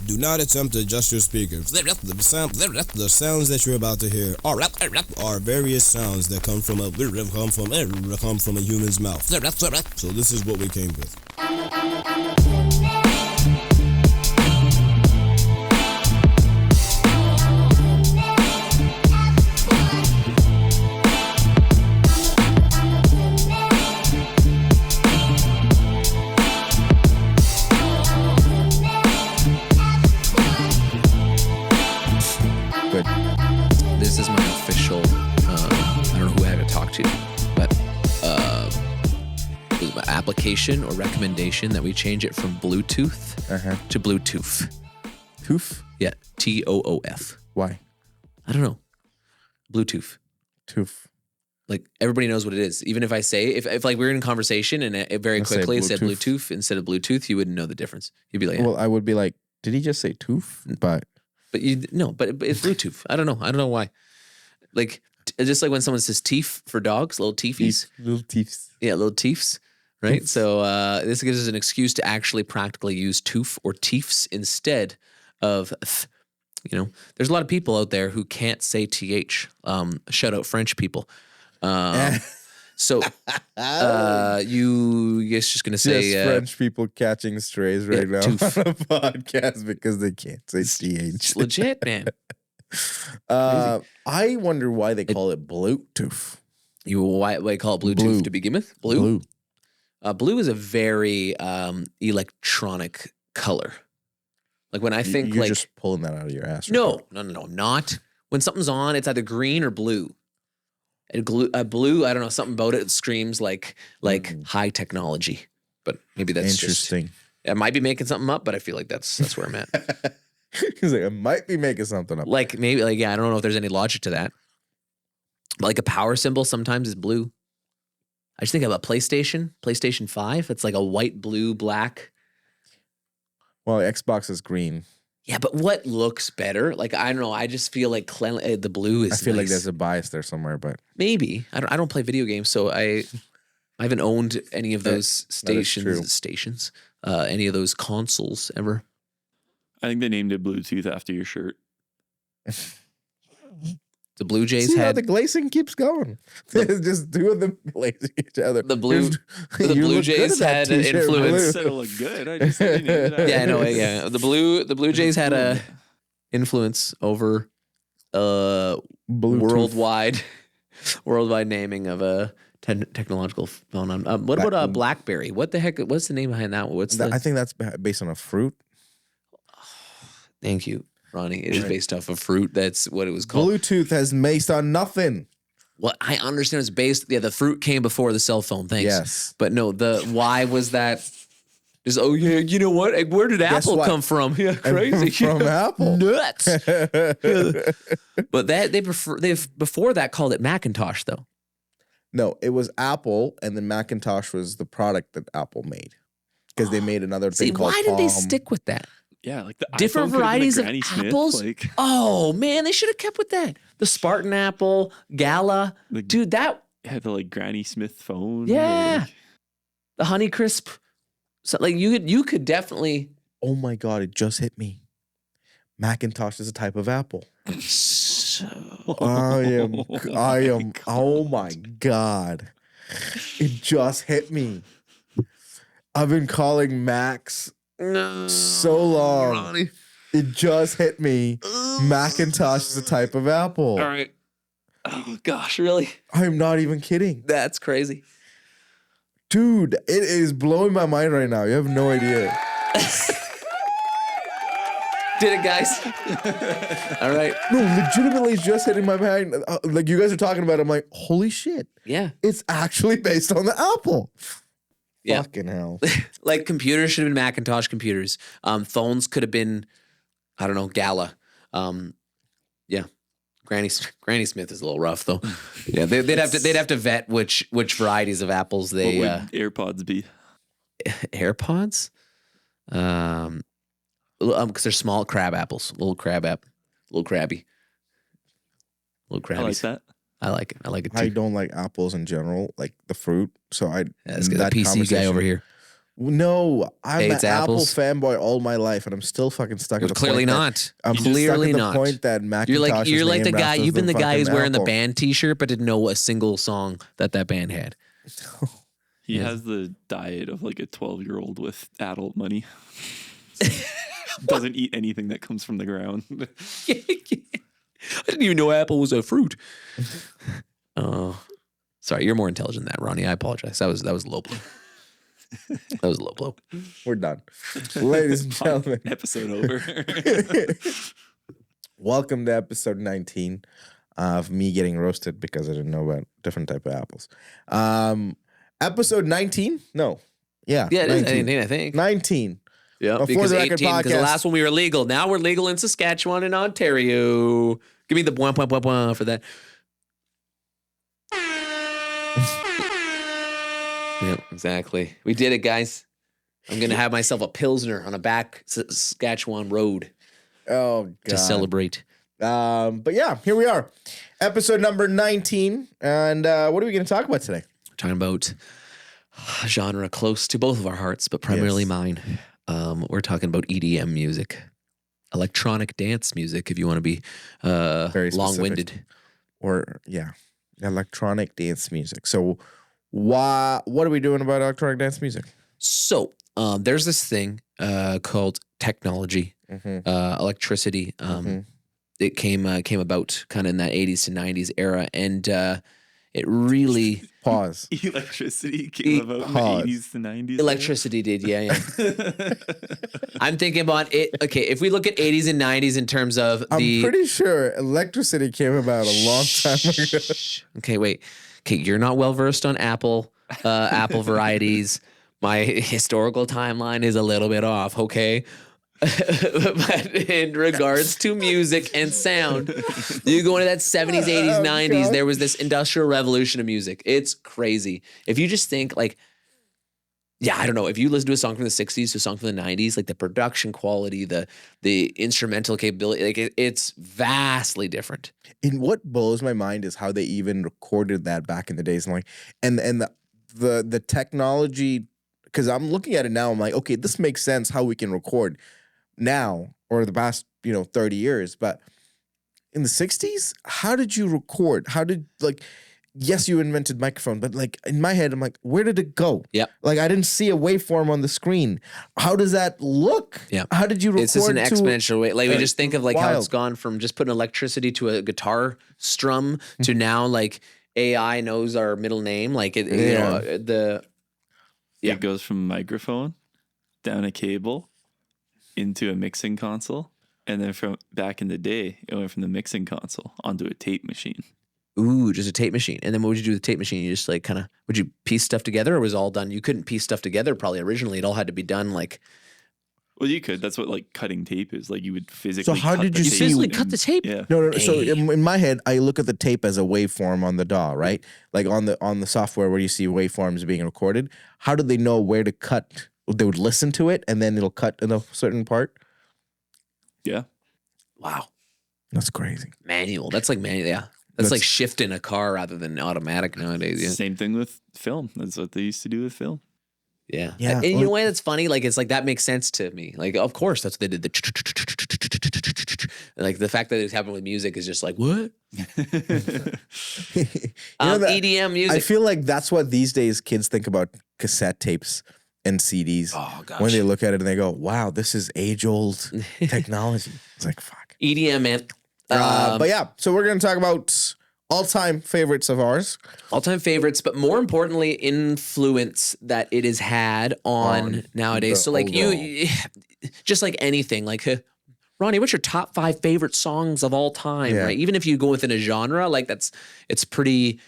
Do not attempt to adjust your speakers. The sounds that you're about to hear are various sounds that come from a human's mouth. So this is what we came with. This is my official, I don't know who I had to talk to, but it was my application or recommendation that we change it from Bluetooth to Bluetooth. Tooth? Yeah, Toof. Why? I don't know. Bluetooth. Tooth. Like, everybody knows what it is. Even if I say, if like we're in conversation and it very quickly said Bluetooth instead of Bluetooth, you wouldn't know the difference. You'd be like, Well, I would be like, did he just say tooth? But it's Bluetooth. I don't know why. Like, just like when someone says teeth for dogs, little teefies. Little teeths. Yeah, little teeths, right? So this gives us an excuse to actually practically use tooth or teeths instead of th. You know, there's a lot of people out there who can't say th. Shout out French people. So you guys just gonna say just French people catching strays right now tooth. on a podcast because they can't say th. It's legit, man. I wonder why they call it Bluetooth. Why they call it Bluetooth Blue. to begin with? Blue. Blue is a very electronic color. Like when I think You're like just pulling that out of your ass. no, not when something's on. It's either green or blue. Blue, I don't know, something about it screams like high technology. But maybe that's interesting. I might be making something up, but I feel like that's where I'm at. He's like, I might be making something up. Like maybe I don't know if there's any logic to that. But like a power symbol sometimes is blue. I just think of a PlayStation 5. It's like a white, blue, black. Well, Xbox is green. Yeah, but what looks better? Like, I don't know. I just feel like the blue is I feel nice. like there's a bias there somewhere, but Maybe. I don't play video games, so I haven't owned any of those stations, any of those consoles ever. I think they named it Bluetooth after your shirt. The Blue Jays see how had the glazing keeps going. It's just two of them glazing each other. the Blue Jays had an influence. I said it looked good. I just named it. Yeah, I know. Yeah, the Blue Jays had a influence over worldwide naming of a technological phone. What about BlackBerry? What the heck? What's the name behind that? I think that's based on a fruit. Thank you, Ronnie. It is based off of fruit. That's what it was called. Bluetooth has based on nothing. Well, I understand it's based. Yeah, the fruit came before the cell phone. Thanks. Yes. But no, why was that? Just you know what? Where did Apple come from? Yeah, crazy. From Apple. Nuts. But they've before that called it Macintosh though. No, it was Apple, and then Macintosh was the product that Apple made because they made another thing called why did they stick with that? Yeah, like the Different varieties of Granny Smith, apples. like, oh man, they should have kept with that. The Spartan apple, Gala, dude. That had the like Granny Smith phone. yeah, like, the Honeycrisp. So like you could definitely. Oh my God! It just hit me. Macintosh is a type of apple. I am. Oh my God! It just hit me. I've been calling Macs so long. Ronnie. It just hit me. Macintosh is a type of apple. All right. Oh gosh, really? I'm not even kidding. That's crazy. Dude, it is blowing my mind right now. You have no idea. Did it, guys? All right. No, legitimately, it's just hitting my mind. Like you guys are talking about it, I'm like, holy shit. Yeah. It's actually based on the apple. Yeah. Fucking hell. Like computers should have been Macintosh computers. Phones could have been, I don't know, Gala. Yeah. Granny Smith is a little rough though. Yeah, they'd have to vet which varieties of apples they. what would AirPods be? AirPods, because they're small crab apples, little crabby. I like that. I like it. I like it too. I don't like apples in general, like the fruit. So That's the PC guy over here. No, I'm an Hates Apple apples? fanboy all my life, and I'm still fucking stuck at the Clearly point that- not. I'm just Clearly stuck at not. the point that Macintosh You're is like the named guy. after You've been the guy who's fucking wearing the Apple. band T-shirt, but didn't know a single song that band had. He has the diet of like a 12-year-old with adult money. So doesn't eat anything that comes from the ground. I didn't even know apple was a fruit. Oh, sorry. You're more intelligent than that, Ronnie. I apologize. That was a low blow. That was a low blow. We're done. Ladies and gentlemen, Episode over. welcome to episode 19 of me getting roasted because I didn't know about different type of apples. Episode 19? No. Yeah. Yeah, it is 19. 19, I think. 19. Yeah, Before because the Record 18, because the podcast. last one we were legal. Now we're legal in Saskatchewan and Ontario. Give me the point for that. Yeah, exactly. We did it, guys. I'm going to have myself a Pilsner on a back Saskatchewan road Oh, God. to celebrate. But yeah, here we are. Episode number 19. And what are we going to talk about today? We're talking about a genre close to both of our hearts, but primarily Yes. mine. We're talking about EDM music, electronic dance music, if you want to be Very specific. long-winded. Or, yeah, electronic dance music. So what are we doing about electronic dance music? So there's this thing called technology, electricity. It came about kind of in that 80s to 90s era, and it really Pause. Electricity came about in Pause. the 80s to 90s. electricity did, yeah. I'm thinking about it. Okay, if we look at 80s and 90s in terms of I'm the pretty sure electricity came about a long time ago. Okay, wait. Okay, you're not well versed on Apple varieties. My historical timeline is a little bit off, okay? But in regards to music and sound, you go into that 70s, 80s, 90s, God. there was this industrial revolution of music. It's crazy. If you just think like, yeah, I don't know. If you listen to a song from the 60s to a song from the 90s, like the production quality, the instrumental capability, like it's vastly different. And what blows my mind is how they even recorded that back in the days. And like, and the technology, because I'm looking at it now, I'm like, okay, this makes sense how we can record now or the past 30 years. But in the 60s, how did you record? How did yes, you invented microphone, but like in my head, I'm like, where did it go? Yep. Like I didn't see a waveform on the screen. How does that look? Yeah. How did you record? It's just an exponential way. Like we just think of like how it's wild. gone from just putting electricity to a guitar strum to now like AI knows our middle name. Like it, you know, Yeah. It goes from microphone down a cable into a mixing console. And then from back in the day, it went from the mixing console onto a tape machine. Ooh, just a tape machine. And then what would you do with the tape machine? You just like kind of, would you piece stuff together or was it all done? You couldn't piece stuff together probably originally. It all had to be done like. Well, you could. That's what like cutting tape is. Like you would physically. how cut did the you You tape see- physically and- cut the tape? Yeah. No. So Hey. in my head, I look at the tape as a waveform on the DAW, right? Like on the software where you see waveforms being recorded. How do they know where to cut? They would listen to it and then it'll cut in a certain part. Yeah. Wow. That's crazy. Manual. That's like manual. Yeah. That's like shifting a car rather than automatic nowadays. Yeah. Same thing with film. That's what they used to do with film. Yeah. Yeah. And you know why that's funny? Like, it's like, that makes sense to me. Like, of course, that's what they did. Like, the fact that it's happening with music is just like, what? EDM music. I feel like that's what these days kids think about cassette tapes and CDs. Oh, gosh. When they look at it and they go, wow, this is age-old technology. It's like, fuck. EDM, man. But yeah, so we're going to talk about all-time favorites of ours. All-time favorites, but more importantly, influence that it has had on nowadays. the So, like, overall. you, just like anything, like, Ronnie, what's your top 5 favorite songs of all time, Yeah. right? Even if you go within a genre, like it's pretty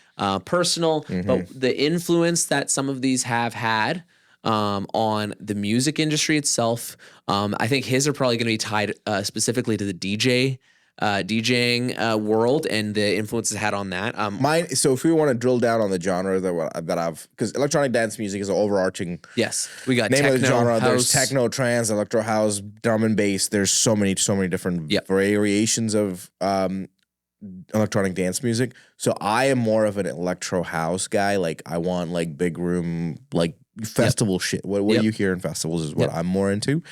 personal, but the influence that some of these have had on the music industry itself, I think his are probably going to be tied specifically to the DJing world and the influences it had on that. Mine. So if we want to drill down on the genre that I've, because electronic dance music is an overarching Yes, we got name techno, of the genre. There's house. techno, trance, electro house, drum and bass. There's so many different Yep. variations of electronic dance music. So I am more of an electro house guy. Like I want like big room, like festival shit. What Yep. you hear in festivals is what Yep. I'm more into.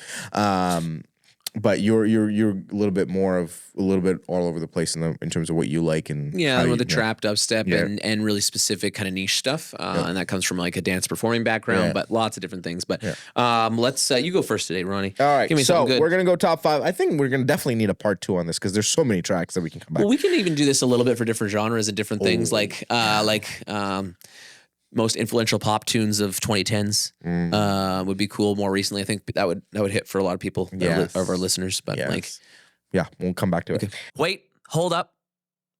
But you're a little bit all over the place in terms of what you like and Yeah, how with you, the trap dubstep Yeah. and really specific kind of niche stuff. And that comes from like a dance performing background, Yeah. but lots of different things. But Yeah. let's, you go first today, Ronnie. All right, Give me so something good. we're gonna go top 5. I think we're gonna definitely need a part 2 on this because there's so many tracks that we can come back. Well, we can even do this a little bit for different genres and different things, like most influential pop tunes of 2010s would be cool. More recently, I think that would hit for a lot of people of our listeners. But yeah, we'll come back to it. Wait, hold up.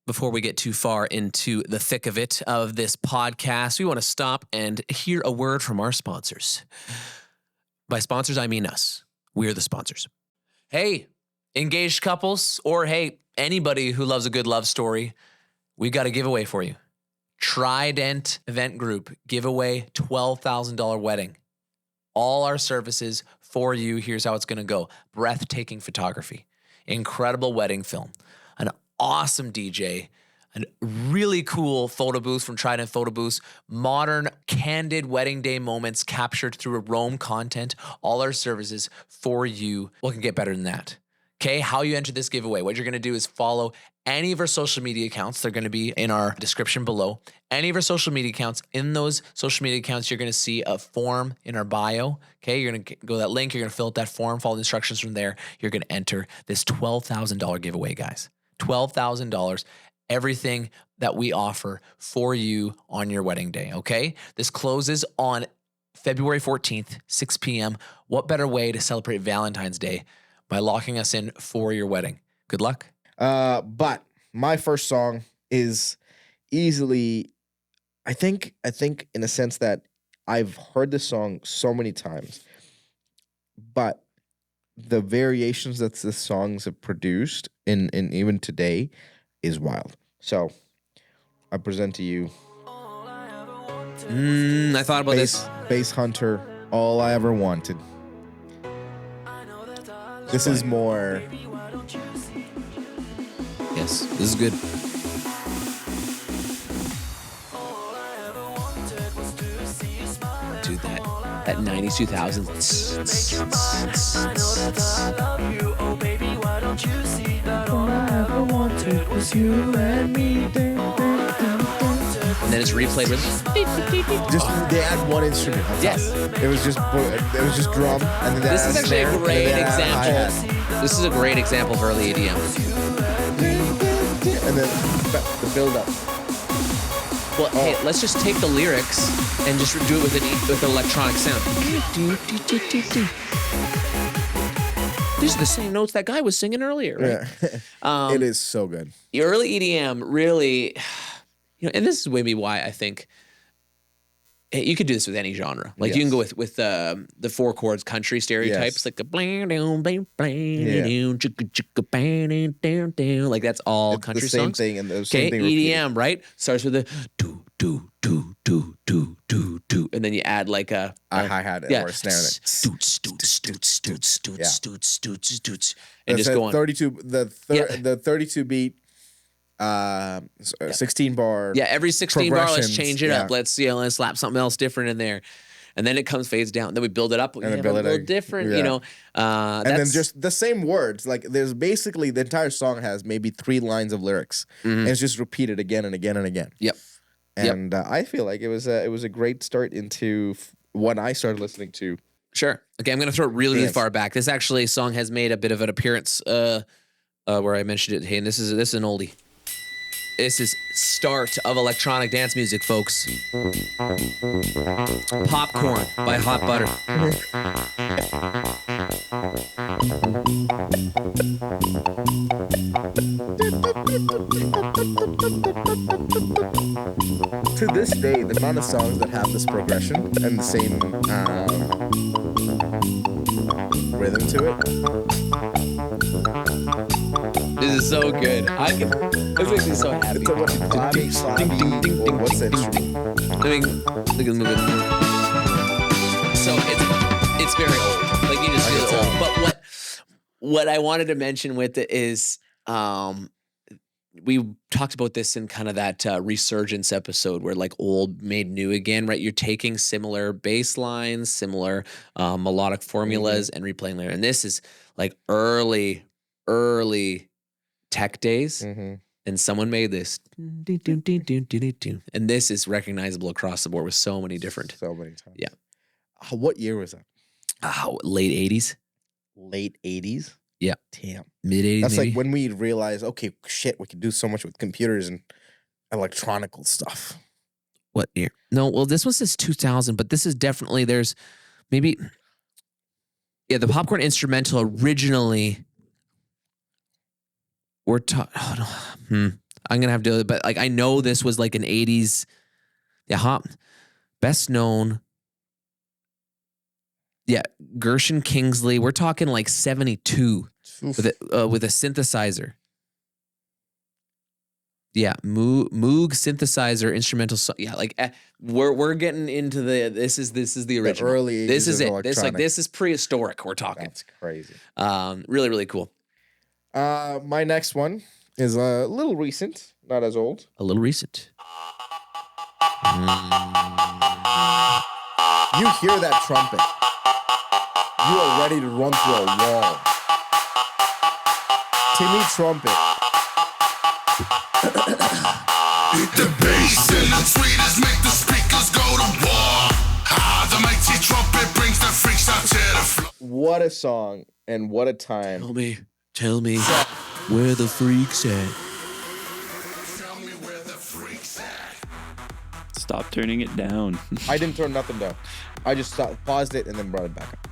Before we get too far into the thick of it of this podcast, we want to stop and hear a word from our sponsors. By sponsors, I mean us. We're the sponsors. Hey, engaged couples, or hey, anybody who loves a good love story, we got a giveaway for you. Trident Event Group giveaway $12,000 wedding. All our services for you. Here's how it's going to go. Breathtaking photography, incredible wedding film, an awesome DJ, a really cool photo booth from Trident Photo Booths, modern, candid wedding day moments captured through a Rome content. All our services for you. What can get better than that? Okay, how you enter this giveaway. What you're going to do is follow any of our social media accounts. They're going to be in our description below. Any of our social media accounts. In those social media accounts, you're going to see a form in our bio. Okay, you're going to go to that link. You're going to fill out that form, follow the instructions from there. You're going to enter this $12,000 giveaway, guys. $12,000. Everything that we offer for you on your wedding day, okay? This closes on February 14th, 6 p.m. What better way to celebrate Valentine's Day by locking us in for your wedding? Good luck. But my first song is easily, I think in a sense that I've heard this song so many times, but the variations that the songs have produced in even today is wild. So I present to you I thought about this. Bass Hunter, All I Ever Wanted. This is more... Yes, this is good. Dude, that 90s, 2000s. And then it's replayed with Just they add one instrument. On top. Yes. It was just drum, and then they This add is a actually snare, a and great then they add a hi-hat. example. This is a great example of early EDM. And then the build up. Well, hey, let's just take the lyrics and just do it with an electronic sound. These are the same notes that guy was singing earlier, right? Yeah. It is so good. The early EDM really, and this is maybe why I think you could do this with any genre. Like you can go with the 4 chords country stereotypes, like the bling down bang bang like that's all country the same songs. thing and the same thing EDM, right? Starts with the do do do do do do do, and then you add like a hi-hat or a snare in it. Stoots, stoots, stoots, stoots, stoots, stoots, stoots, stoots, and That's just go on. 32 the 32 beat 16 bar. Yeah, every 16 bar, let's progressions, change it up. Let's slap something else different in there. And then it fades down. Then we build it up. And then build it a little different, and then just the same words. Like there's basically the entire song has maybe 3 lines of lyrics. And it's just repeated again and again and again. Yep. And I feel like it was a great start into what I started listening to. Sure. Okay, I'm going to throw it really far back. This actually song has made a bit of an appearance where I mentioned it. Hey, and this is an oldie. This is start of electronic dance music, folks. Popcorn by Hot Butter. To this day, the amount of songs that have this progression and the same rhythm to it. This is so good. This makes me so happy. It's a what? Clappy, or what's that instrument? Look at the movement. So it's very old. Like you just feel it's old. But what I wanted to mention with it is we talked about this in kind of that resurgence episode where like old made new again, right? You're taking similar bass lines, similar melodic formulas and replaying there. And this is like early tech days. And someone made this. And this is recognizable across the board with so many different. So many times. Yeah. What year was that? Late 80s. Late 80s? Yeah. Damn. Mid 80s. That's maybe? like when we realized, okay, shit, we can do so much with computers and electronical stuff. What year? No, well, this one says 2000, but this is definitely, there's maybe, yeah, the Popcorn instrumental originally, we're talking, I'm going to have to do it, but like, I know this was like an 80s, yeah, best known, yeah, Gershon Kingsley, we're talking like 72 with a synthesizer. Yeah, Moog synthesizer instrumental song. Yeah, like we're getting into this is the original. The early this is ages it. of This is prehistoric. We're talking. That's crazy. Really, really cool. My next one is a little recent, not as old. A little recent. You hear that trumpet. You are ready to run through a wall. Timmy Trumpet. The bass and the tweeters make the speakers go to war. The mighty trumpet brings the freaks out to the floor. What a song and what a time. Tell me where the freaks at. Tell me where the freaks at. Stop turning it down. I didn't turn nothing down. I just paused it and then brought it back up.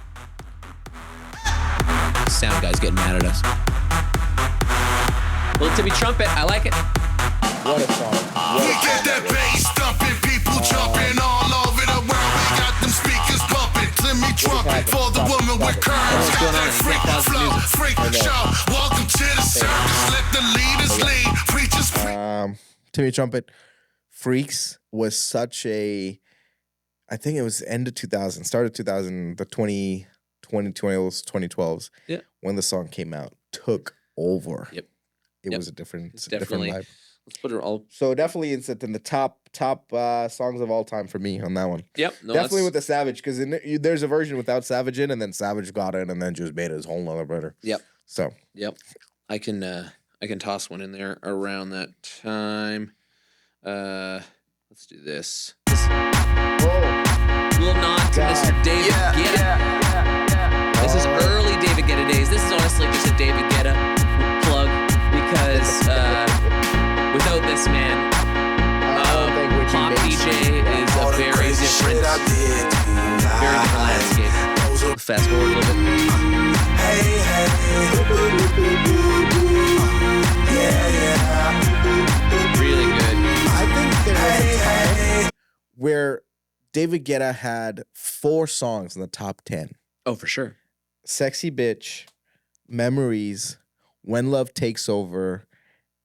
Sound guy's getting mad at us. Little Timmy Trumpet, I like it. What a song. We get that bass thumping, people jumping all over the world. We got them speakers bumping. Timmy Trumpet for the woman with curves. Got that freak flow, freak show. Welcome to the circus. Let the leaders lead. Preachers. Timmy Trumpet. Freaks was such a, I think it was end of 2000, start of 2000, the 2012s, Yeah. when the song came out, took over. Yep. It was a different Definitely. vibe. Let's put it all. So definitely it's in the top songs of all time for me on that one. Yep. No, Definitely with the Savage, because there's a version without Savage in, and then Savage got it, and then just made it his whole nother better. Yep. So Yep. I can toss one in there around that time. Let's do this. Little nod to Mr. David Guetta. This is early David Guetta days. This is honestly just a David Guetta plug because without this man, pop DJ is a very different landscape. Fast forward a little bit. Really good. I think there was a time where David Guetta had 4 songs in the top 10. Oh, for sure. Sexy Bitch, Memories, When Love Takes Over,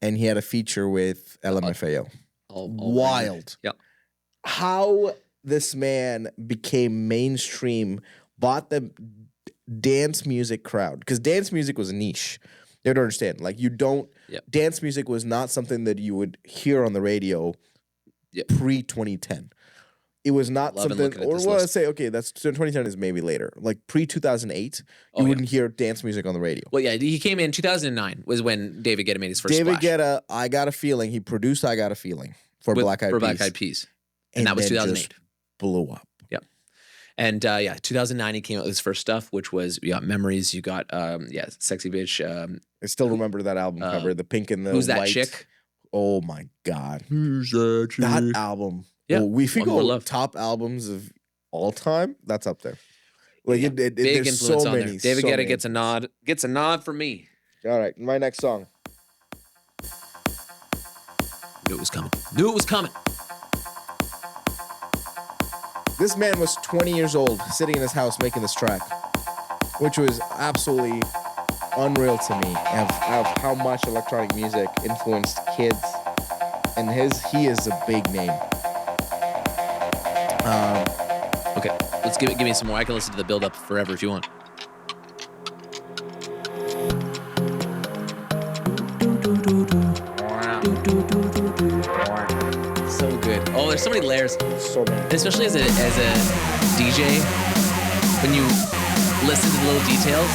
and he had a feature with LMFAO. Wild. Yeah. How this man became mainstream, bought the dance music crowd, because dance music was a niche. You have to understand, like dance music was not something that you would hear on the radio pre-2010. It was not something, or let's say, okay, that's 2010 is maybe later. Like pre-2008, you wouldn't hear dance music on the radio. Well, yeah, he came in 2009 was when David Guetta made his first David splash. Guetta, I Got a Feeling. He produced I Got a Feeling for Black Eyed Peas. And that was then 2008. just blew up. Yeah. And 2009 he came out with his first stuff, which was Memories. You got Sexy Bitch. I still remember that album cover, the pink and the Who's That white. Chick? Oh my God. Who's that chick? That album. Yeah. Well, if you One More go Love. top albums of all time, that's up there. Like Big there's influence so on many. there. David so Guetta many. gets a nod. Gets a nod from me. All right, my next song. Knew it was coming. Knew it was coming. This man was 20 years old, sitting in his house making this track, which was absolutely unreal to me of how much electronic music influenced kids. And he is a big name. Okay, let's give me some more. I can listen to the build up forever if you want. Wow. so good. Oh, there's so many layers, So many. especially as a DJ when you listen to the little details.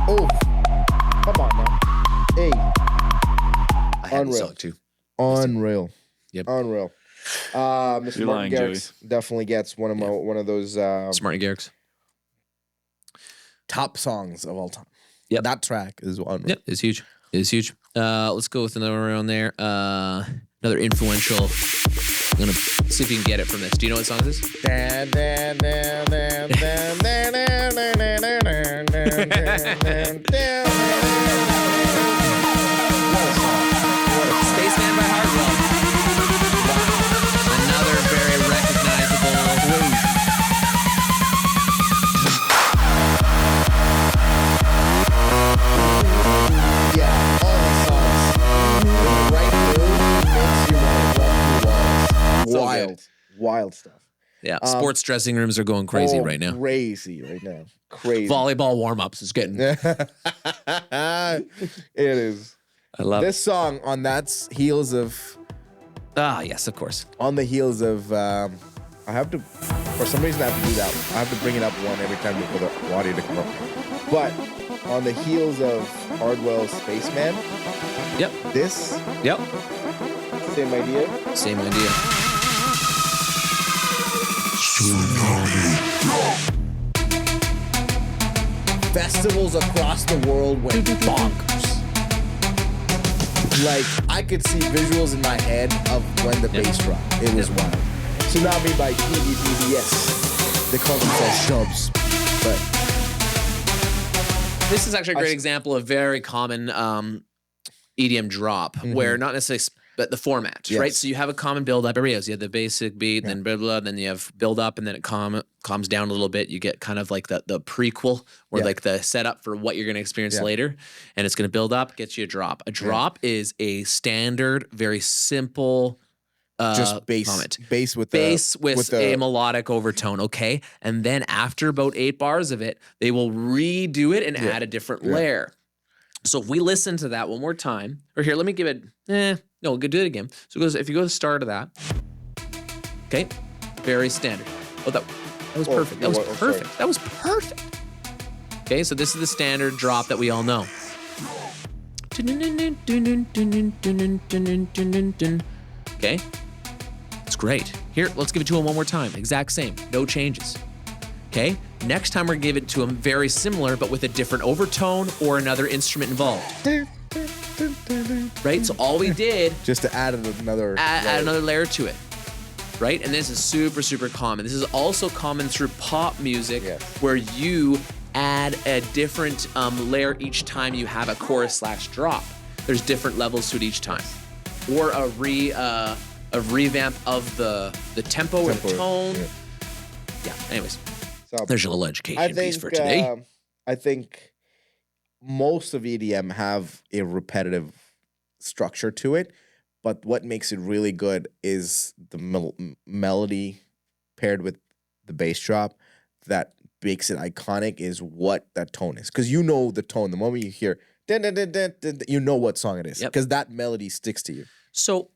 Oh, come on now. Hey, I had this Unreal. song too. unreal. Yep. Unreal. Mr. You're Martin lying, Garrix definitely gets one of those Smart and Garrix. top songs of all time. Yep. That track is unreal. Yep, it's huge. It's huge. Let's go with another one there. Another influential. I'm gonna see if you can get it from this. Do you know what song this is? Spaceman by Hardwell. Another very recognizable. Yeah, all the songs. The right mood makes you want to run through walls. So Wild. Wild stuff. Yeah, sports dressing rooms are going crazy right now. Crazy right now. Crazy. Volleyball warm-ups is getting. It is. I love This song on that heels of yes, of course. on the heels of I have to for some reason I have to do that. I have to bring it up one every time for the audio to come up. But on the heels of Hardwell's Spaceman, Yep. this Yep. same idea. Same idea. Festivals across the world went bonkers. Like I could see visuals in my head of when the bass dropped. It was wild. Tsunami by PBBS. They call themselves Shubs, but This is actually a great example of very common EDM drop, where not necessarily, but the format, right? Yes. So you have a common build-up. Everybody has. You have the basic beat, then blah, blah, then you have build-up, and then it calms down a little bit. You get kind of like the prequel, or like the setup for what you're going to experience later, and it's going to build up, gets you a drop. A drop is a standard, very simple just bass, comment. bass with a melodic overtone, okay? And then after about 8 bars of it, they will redo it and add a different layer. So if we listen to that one more time, or here, let me give it, no, we'll do it again. So it goes, if you go to the start of that, okay, very standard. Oh, that was perfect. That was perfect. That was perfect. Okay, so this is the standard drop that we all know. Okay, it's great. Here, let's give it to him one more time. Exact same, no changes. Okay, next time we're gonna give it to him very similar, but with a different overtone or another instrument involved. Right, so all we did, just to add another add another layer to it. Right, and this is super, super common. This is also common through pop music, where you add a different layer each time you have a chorus / drop. There's different levels to it each time, or a revamp of the tempo or the tone. Yeah. Anyways, So there's your little education piece for today. I think most of EDM have a repetitive structure to it, but what makes it really good is the melody paired with the bass drop that makes it iconic is what that tone is. Because you know the tone. The moment you hear, dun, dun, dun, dun, dun, you know what song it is. Because that melody sticks to you. So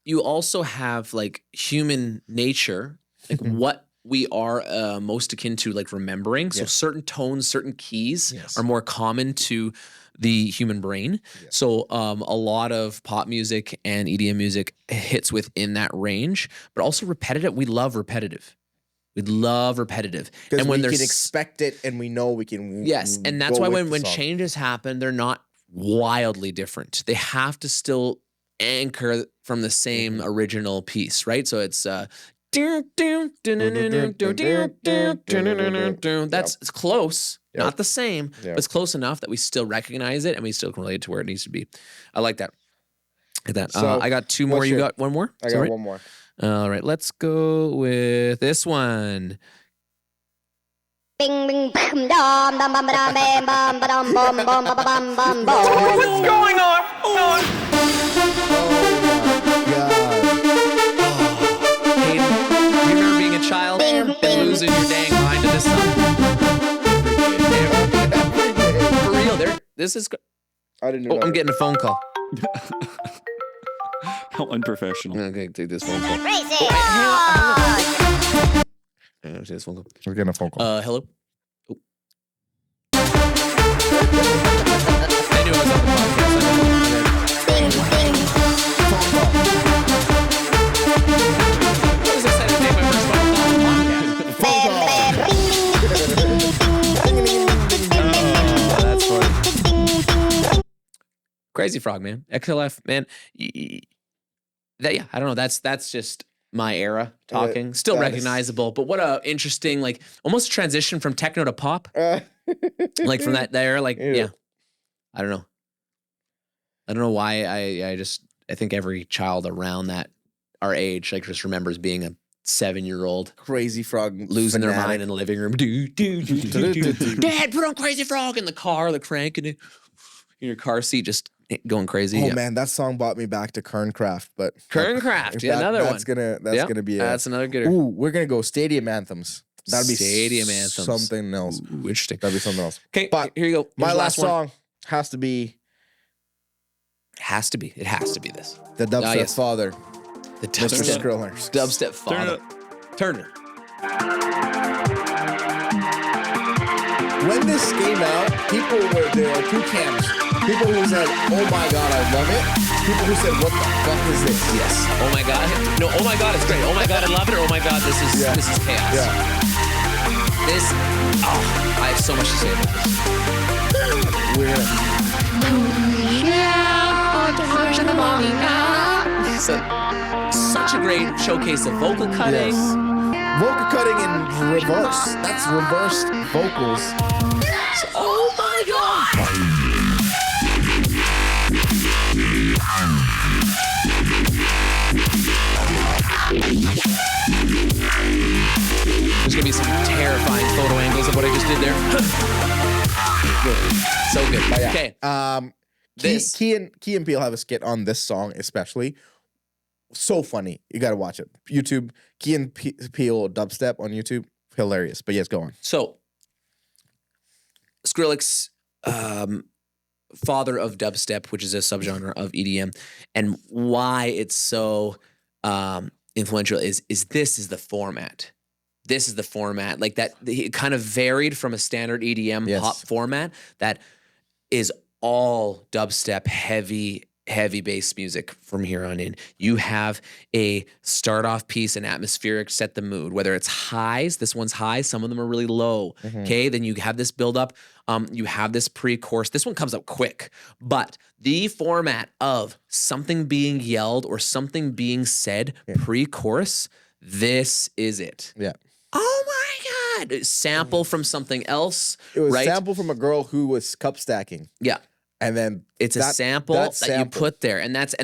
you also have like human nature, like what we are most akin to like remembering. So certain tones, certain keys are more common to the human brain. So a lot of pop music and EDM music hits within that range, but also repetitive. We love repetitive. We love repetitive. Because when we there's can expect it and we know we can and that's go why with the when song. changes happen, they're not wildly different. They have to still anchor from the same original piece, right? So it's that's it's close, not the same, but it's close enough that we still recognize it and we still can relate it to where it needs to be. I like that. So, I got 2 more. You got one more? I got one more. All right, let's go with this one. Bing bing bam dum dum bum dum bam bum bum bum bum bum bum bum bum. What's going on? Hey, do you remember being a child and losing your dang mind to this song? This is. I didn't Oh, know. I'm getting a phone call. How unprofessional. Okay, take this phone call. Crazy. Hang on, take this phone call. We're getting a phone call. Hello. Oh. I knew I was on the podcast. Ding, ding. I was excited to take my first phone call on the podcast. That's funny. Crazy Frog, man. XLF, man. I don't know. That's just my era talking. Still that is- recognizable, but what a interesting, like, almost transition from techno to pop. Like from that era, like, yeah. I don't know. I don't know why I think every child around our age, like, just remembers being a 7-year-old Crazy Frog losing their fanatic. mind in the living room. Dad, put on Crazy Frog in the car, the cranking it in your car seat, just going crazy. Oh Yeah. man, that song brought me back to Kerncraft, but Kerncraft, yeah, another that's one. That's gonna be That's another good. Ooh, we're gonna go stadium anthems. That'd be Stadium anthems. something else. Ooh, interesting. That'd be something else. Okay, But here you go. My Here's the last one. song has to be Has to be. It has to be this. the Dubstep yes. Father, The Mr. dubstep, Skriller. dubstep Turn it father. up. Turn it. When this came out, there were two camps. People who said, "Oh my god, I love it." People who said, "What the fuck is this?" Yes. Oh my god. No. Oh my god, it's great. Oh my god, I love it. Or oh my god, this is Yeah. chaos. Yeah. This. Oh, I have so much to say about this. We're gonna Such a great showcase of vocal cutting. Yes. Vocal cutting in reverse. That's reversed vocals. Oh my god. There's gonna be some terrifying photo angles of what I just did there. So good. But yeah. Okay. This. Key and Peele have a skit on this song, especially. So funny. You gotta watch it. YouTube, Key and Peele dubstep on YouTube. Hilarious. But yes, go on. So, Skrillex, father of dubstep, which is a subgenre of EDM, and why it's so influential is this is the format. This is the format. Like that, it kind of varied from a standard EDM Yes. pop format that is all dubstep, heavy bass music from here on in. You have a start off piece, an atmospheric, set the mood, whether it's highs, this one's high, some of them are really low. Okay. Then you have this build up. You have this pre-chorus. This one comes up quick, but the format of something being yelled or something being said pre-chorus, this is it. Yeah. Oh my God. Sample from something else. It was right? a sample from a girl who was cup stacking. Yeah. And then It's a sample that you put there, and that's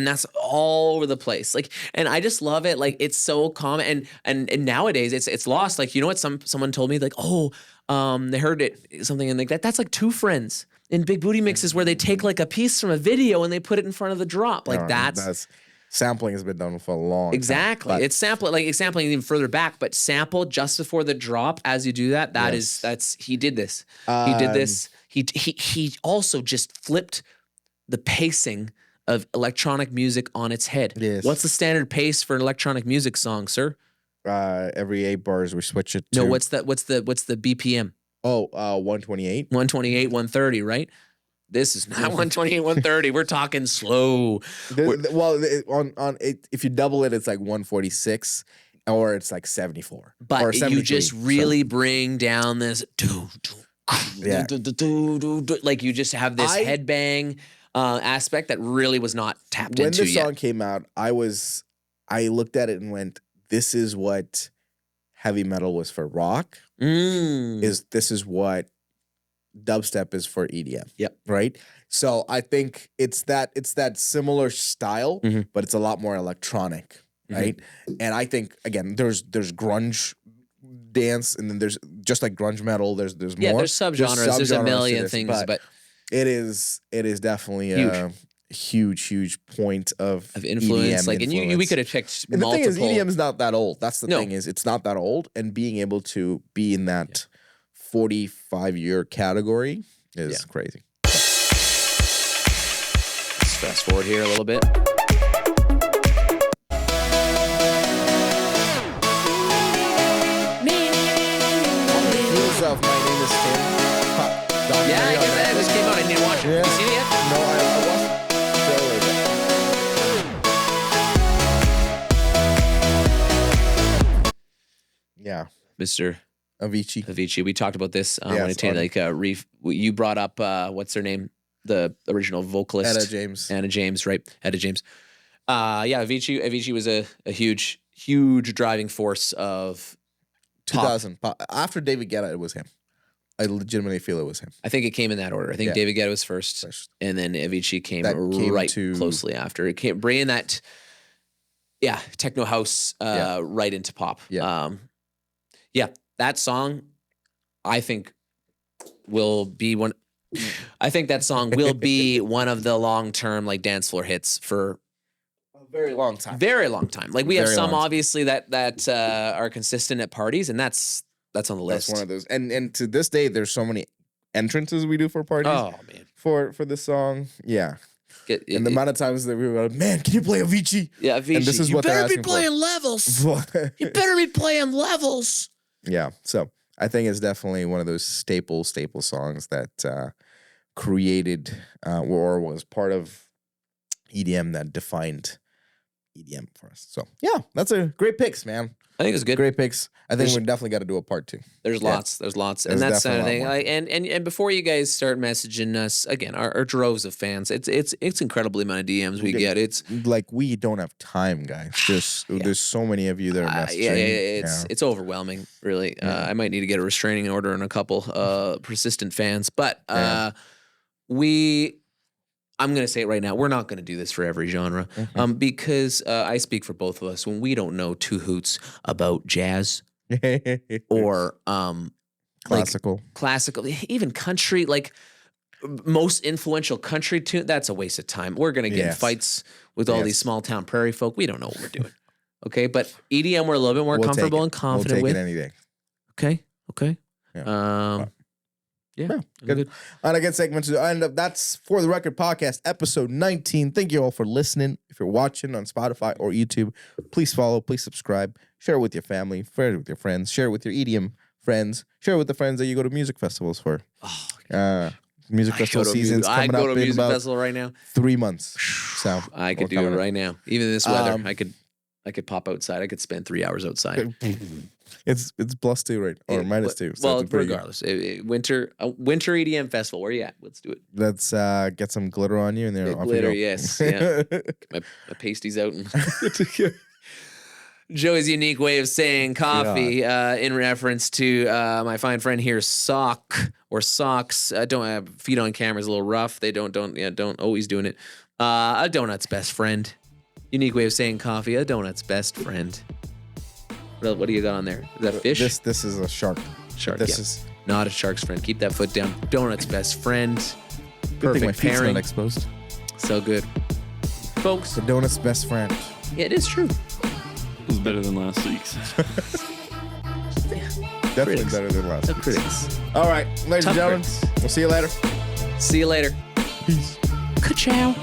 all over the place. Like, and I just love it. Like, it's so common, and nowadays it's lost. Like, you know what? Someone told me, like, they heard it something, and like that's like Two Friends in Big Booty mixes where they take like a piece from a video and they put it in front of the drop. Like that's sampling has been done for a long exactly. time. It's sampling even further back, but sample just before the drop as you do that. That's he did this. He did this. He also just flipped the pacing of electronic music on its head. Yes. What's the standard pace for an electronic music song, sir? Every 8 bars we switch it to. No, what's the BPM? 128. 128, 130, right? This is not 128, 130. We're talking slow. If you double it, it's like 146, or it's like 74. But or you 73, just really bring down this Yeah. like you just have this headbang aspect that really was not tapped When into the yet. song came out, I looked at it and went, "This is what heavy metal was for rock. This is what dubstep is for EDM." Yep. Right. So I think it's that similar style, but it's a lot more electronic, right? And I think again, there's grunge dance, and then there's just like grunge metal. There's more. There's subgenres. There's a million to this, things, but it is definitely Huge. a huge point of influence. EDM like, and we could have picked And the multiple. thing is, EDM is not that old. That's the No. thing is, it's not that old, and being able to be in that 45-year category is crazy. fast forward here a little bit. News of My Name is Tim. Yeah, I guess that just came out. I didn't watch it. Yeah. Have you seen it yet? No, I watched the trailer. Yeah, Mr. Avicii. We talked about this when I Yes, did you brought up what's her name? The original vocalist. Anna James, right? Etta James. Yeah, Avicii was a huge driving force of pop. 2000. After David Guetta, it was him. I legitimately feel it was him. I think it came in that order. I think Yeah. David Guetta was first, and then Avicii came right to- closely after. It came bringing that, techno house right into pop. Yeah. That song, I think, will be one. I think that song will be one of the long-term like dance floor hits for A very long time. very long time. Like we have Very some long time. obviously that are consistent at parties, and that's on the list. That's one of those. And to this day, there's so many entrances we do for parties Oh man, for this song. Yeah. And the amount of times that we were like, man, can you play Avicii? yeah, Avicii, and this is you what they're better be asking for. playing levels. You better be playing levels. Yeah. So I think it's definitely one of those staple songs that created or was part of EDM that defined EDM for us. So yeah, that's a great picks, man. I think it's good. Great picks. I think we definitely got to do a part 2. There's lots, and There's that's the definitely thing. a lot Like, and before you guys start messaging us again, our droves of fans. It's incredibly amount of DMs we get. It's Like we don't have time, guys. There's so many of you that are messaging. it's overwhelming, really. I might need to get a restraining order on a couple persistent fans, but I'm going to say it right now. We're not going to do this for every genre because I speak for both of us. When we don't know two hoots about jazz or classical, even country, like most influential country tune, that's a waste of time. We're going to get in fights with all these small town prairie folk. We don't know what we're doing. Okay, but EDM we're a little bit more comfortable and confident we'll with. take it any day. Okay. Yeah, good. On a good segment to end up. That's For the Record podcast, episode 19. Thank you all for listening. If you're watching on Spotify or YouTube, please follow, please subscribe, share it with your family, share it with your friends, share it with your EDM friends, share it with the friends that you go to music festivals for. Music festival season's coming up in about festival right now. 3 months. So I could do it right now. Even in this weather, I could pop outside. I could spend 3 hours outside. It's +2 right or -2. So well, it's pretty regardless, winter EDM festival. Where you at? Let's do it. Let's get some glitter on you and then Glitter, yes, yeah. Get my pasties out and Joey's unique way of saying coffee in reference to my fine friend here, Sock or Socks. Don't have feet on camera is a little rough. They don't always doing it. A donut's best friend. Unique way of saying coffee. A donut's best friend. What do you got on there? Is that a fish? This is a shark. Shark. This yeah. is not a shark's friend. Keep that foot down. Donut's best friend. good thing my Perfect feet's pairing. not exposed. So good, folks. The donut's best friend. Yeah, it is true. It was better than last week's. Definitely Critics. better than last. The critics. All right, ladies Tough and gentlemen, critics. we'll see you later. See you later. Peace. Ka-chow.